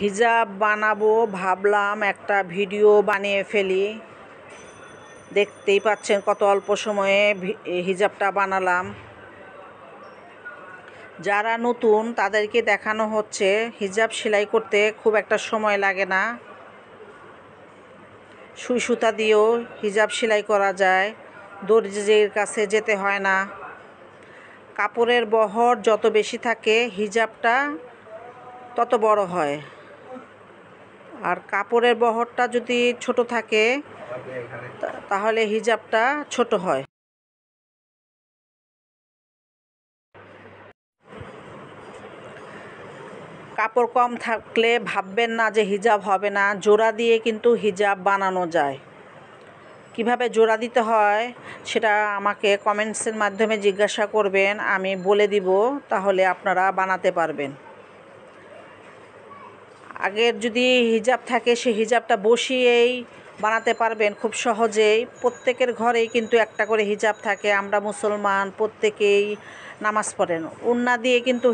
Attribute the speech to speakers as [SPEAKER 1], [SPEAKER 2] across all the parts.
[SPEAKER 1] হিজাব বানাবো ভাবলাম, একটা ভিডিও বানিয়ে ফেলি। দেখতেই পাচ্ছেন কত অল্প সময়ে হিজাবটা বানালাম। যারা নতুন তাদেরকে দেখানো হচ্ছে হিজাব সেলাই করতে খুব একটা সময় লাগে না। সুই সুতা দিয়েও হিজাব সেলাই করা যায়, দর্জির কাছে যেতে হয় না। কাপড়ের বহর যত বেশি থাকে হিজাবটা তত বড় হয়, আর কাপড়ের বহরটা যদি ছোট থাকে তাহলে হিজাবটা ছোট হয়। কাপড় কম থাকলে ভাববেন না যে হিজাব হবে না, জোড়া দিয়ে কিন্তু হিজাব বানানো যায়। কিভাবে জোড়া দিতে হয় সেটা আমাকে কমেন্টসের মাধ্যমে জিজ্ঞাসা করবেন, আমি বলে দিব, তাহলে আপনারা বানাতে পারবেন। আগের যদি হিজাব থাকে সেই হিজাবটা বসিয়েই বানাতে পারবেন খুব সহজেই। প্রত্যেকের ঘরেই কিন্তু একটা করে হিজাব থাকে, আমরা মুসলমান প্রত্যেকেই নামাজ পড়েন। ওড়না দিয়ে কিন্তু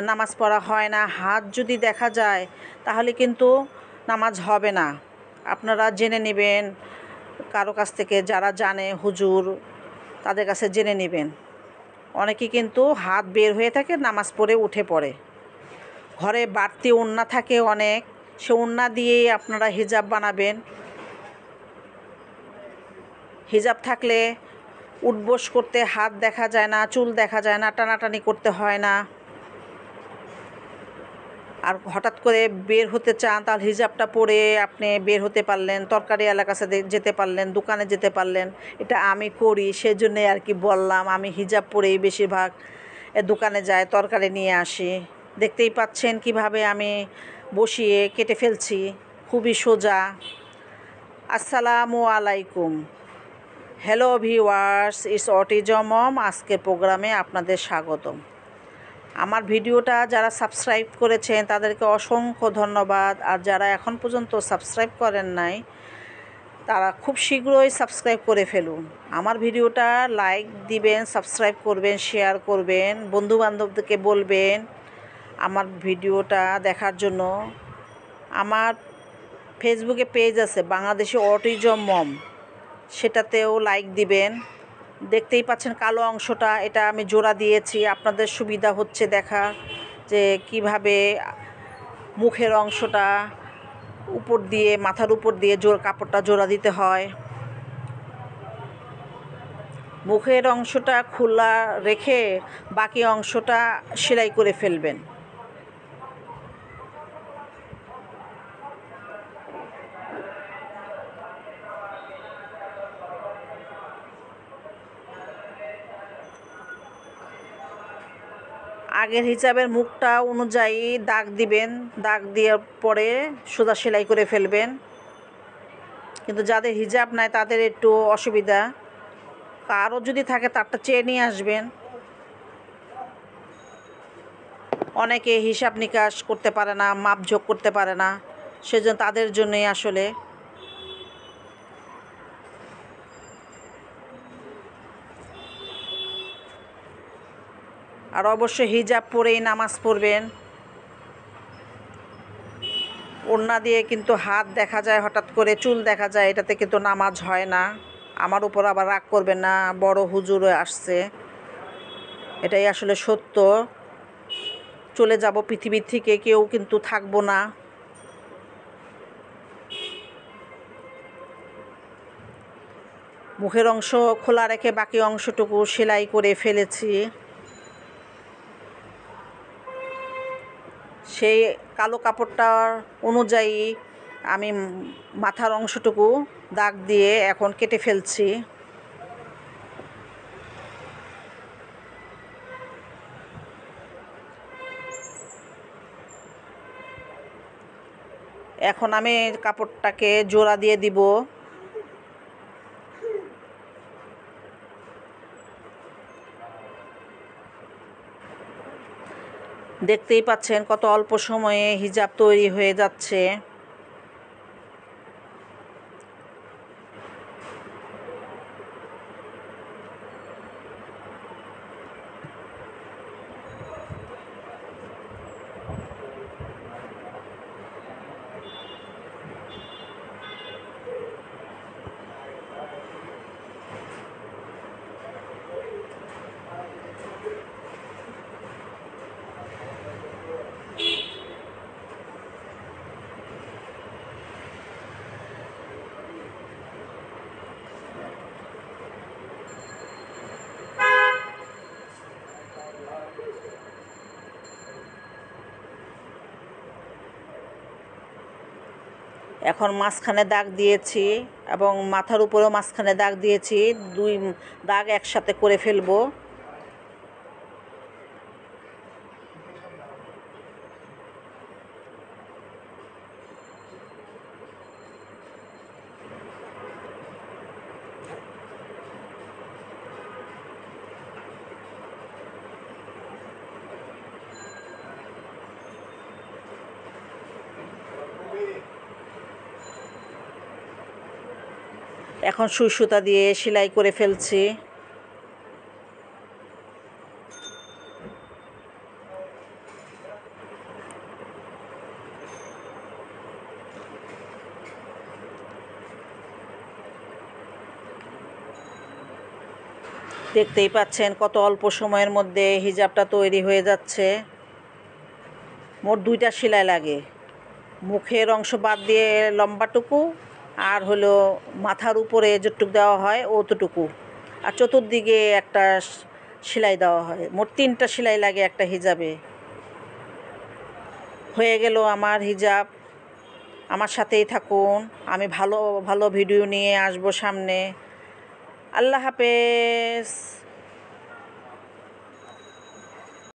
[SPEAKER 1] নামাজ পড়া হয় না। হাত যদি দেখা যায় তাহলে কিন্তু নামাজ হবে না। আপনারা জেনে নেবেন কারো কাছ থেকে, যারা জানে হুজুর, তাদের কাছে জেনে নেবেন। অনেকে কিন্তু হাত বের হয়ে থাকে, নামাজ পড়ে উঠে পড়ে। ঘরে বাড়তি ওড়না থাকে অনেক, সে ওড়না দিয়েই আপনারা হিজাব বানাবেন। হিজাব থাকলে উঠবোস করতে হাত দেখা যায় না, চুল দেখা যায় না, টানাটানি করতে হয় না। আর হঠাৎ করে বের হতে চান তাহলে হিজাবটা পরে আপনি বের হতে পারলেন, তরকারি এলাকাতে যেতে পারলেন, দোকানে যেতে পারলেন। এটা আমি করি, সেজন্যে আর কি বললাম। আমি হিজাব পরেই বেশিরভাগ দোকানে যাই, তরকারি নিয়ে আসি। দেখতেই পাচ্ছেন কিভাবে আমি বসিয়ে কেটে ফেলছি, খুবই সোজা। আসসালামু আলাইকুম, হ্যালো ভিউয়ার্স, ইটস অটিজম মম। আজকের প্রোগ্রামে আপনাদের স্বাগতম। আমার ভিডিওটা যারা সাবস্ক্রাইব করেছেন তাদেরকে অসংখ্য ধন্যবাদ, আর যারা এখন পর্যন্ত সাবস্ক্রাইব করেন নাই তারা খুব শীঘ্রই সাবস্ক্রাইব করে ফেলুন। আমার ভিডিওটা লাইক দিবেন, সাবস্ক্রাইব করবেন, শেয়ার করবেন, বন্ধুবান্ধবদেরকে বলবেন আমার ভিডিওটা দেখার জন্য। আমার ফেসবুকে পেজ আছে বাংলাদেশি অটিজম মম, সেটাতেও লাইক দিবেন। দেখতেই পাচ্ছেন কালো অংশটা, এটা আমি জোড়া দিয়েছি। আপনাদের সুবিধা হচ্ছে দেখা যে কিভাবে মুখের অংশটা উপর দিয়ে, মাথার উপর দিয়ে কাপড়টা জোড়া দিতে হয়। মুখের অংশটা খোলা রেখে বাকি অংশটা সেলাই করে ফেলবেন। আগের হিসাবের মুখটা অনুযায়ী দাগ দিবেন, দাগ দেওয়ার পরে সোজা সেলাই করে ফেলবেন। কিন্তু যাদের হিজাব নাই তাদের একটু অসুবিধা, কারো যদি থাকে তারটা চেয়ে নিয়ে আসবেন। অনেকে হিসাব নিকাশ করতে পারে না, মাপঝোঁক করতে পারে না, সেজন্য তাদের জন্যই আসলে। আর অবশ্যই হিজাব পরেই নামাজ পড়বেন। ওড়না দিয়ে কিন্তু হাত দেখা যায়, হঠাৎ করে চুল দেখা যায়, এটাতে কিন্তু নামাজ হয় না। আমার উপর আবার রাগ করবেন না, বড় হুজুর আসছে, এটাই আসলে সত্য। চলে যাব পৃথিবীর থেকে, কেউ কিন্তু থাকবো না। মুখের অংশ খোলা রেখে বাকি অংশটুকু সেলাই করে ফেলেছি। সেই কালো কাপড়টার অনুযায়ী আমি মাথার অংশটুকু দাগ দিয়ে এখন কেটে ফেলছি। এখন আমি কাপড়টাকে জোড়া দিয়ে দিব। দেখতেই পাচ্ছেন কত অল্প সময়ে হিজাব তৈরি হয়ে যাচ্ছে। এখন মাঝখানে দাগ দিয়েছি এবং মাথার উপরেও মাঝখানে দাগ দিয়েছি, 2 দাগ একসাথে করে ফেলবো। এখন সুই সুতা দিয়ে সেলাই করে ফেলছি। দেখতেই পাচ্ছেন কত অল্প সময়ের মধ্যে হিজাবটা তৈরি হয়ে যাচ্ছে। মোট 2টা সেলাই লাগে, মুখের অংশ বাদ দিয়ে লম্বাটুকু, আর হলো মাথার উপরে যেটুকু দেওয়া হয় অতটুকু, আর চতুর্দিকে একটা সেলাই দেওয়া হয়। মোট 3টা সেলাই লাগে একটা হিজাবে। হয়ে গেল আমার হিজাব। আমার সাথেই থাকুন, আমি ভালো ভালো ভিডিও নিয়ে আসবো সামনে। আল্লাহ হাফেজ।